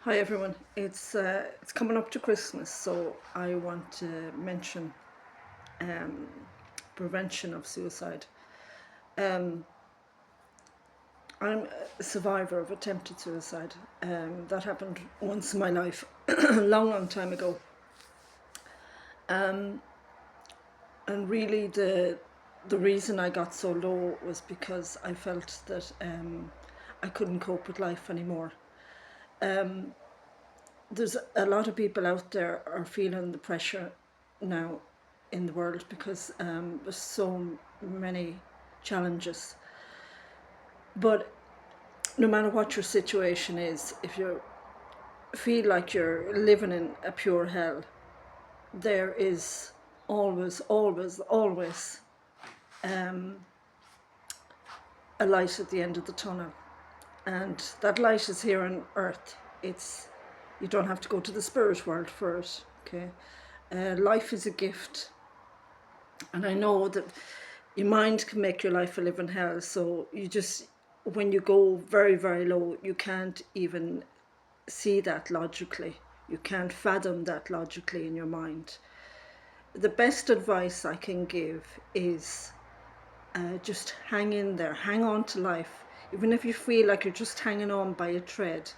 Hi everyone. It's coming up to Christmas, so I want to mention um, prevention of suicide. Um, I'm a survivor of attempted suicide. That happened once in my life, a long, long time ago. And really, the reason I got so low was because I felt that I couldn't cope with life anymore. There's a lot of people out there are feeling the pressure now in the world because there's so many challenges. But no matter what your situation is, if you feel like you're living in a pure hell, there is always, always, always a light at the end of the tunnel. And that light is here on earth. It's You don't have to go to the spirit world for it. Okay, life is a gift, and I know that your mind can make your life a living hell. So when you go very, very low, you can't even see that logically. You can't fathom that logically in your mind. The best advice I can give is just hang in there, hang on to life. Even if you feel like you're just hanging on by a thread,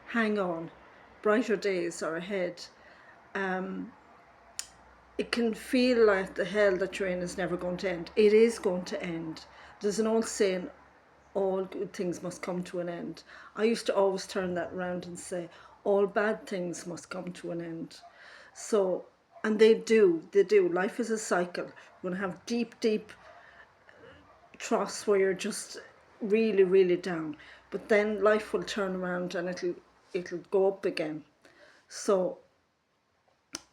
hang on. Brighter days are ahead. It can feel like the hell that you're in is never going to end. It is going to end. There's an old saying, all good things must come to an end. I used to always turn that around and say, all bad things must come to an end. So, and they do. Life is a cycle. You're going to have deep, deep troughs where you're just really, really down. But then life will turn around and it'll go up again. So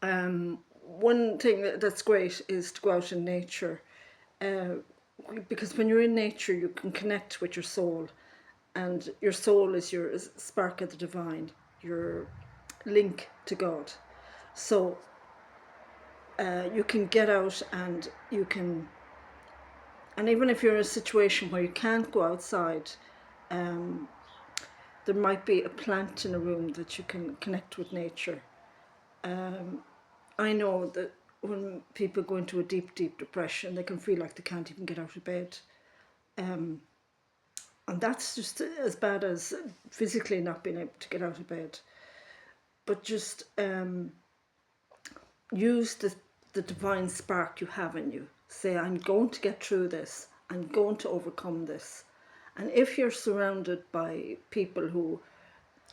one thing that's great is to go out in nature, uh, because when you're in nature, you can connect with your soul, and your soul is your spark of the divine, your link to God. So you can get out and even if you're in a situation where you can't go outside, there might be a plant in a room that you can connect with nature. I know that when people go into a deep, deep depression, they can feel like they can't even get out of bed. And that's just as bad as physically not being able to get out of bed. But just use the divine spark you have in you. Say, I'm going to get through this. I'm going to overcome this. And if you're surrounded by people who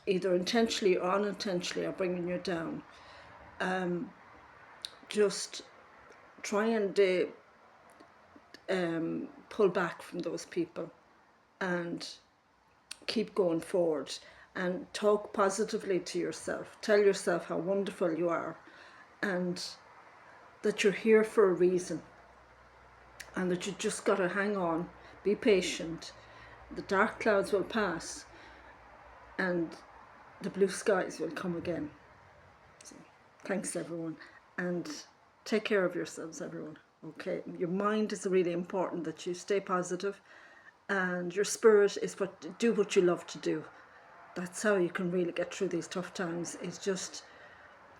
either intentionally or unintentionally are bringing you down, just try and pull back from those people and keep going forward and talk positively to yourself. Tell yourself how wonderful you are and that you're here for a reason and that you just got to hang on, be patient. The dark clouds will pass and the blue skies will come again. So, thanks everyone, and take care of yourselves, everyone. Okay, your mind is really important, that you stay positive, and your spirit is do what you love to do. That's how you can really get through these tough times, is just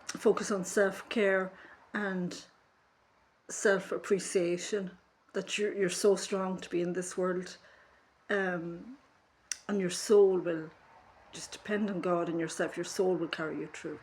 focus on self-care and self-appreciation, that you're so strong to be in this world, and your soul will just depend on God and yourself. Your soul will carry you through.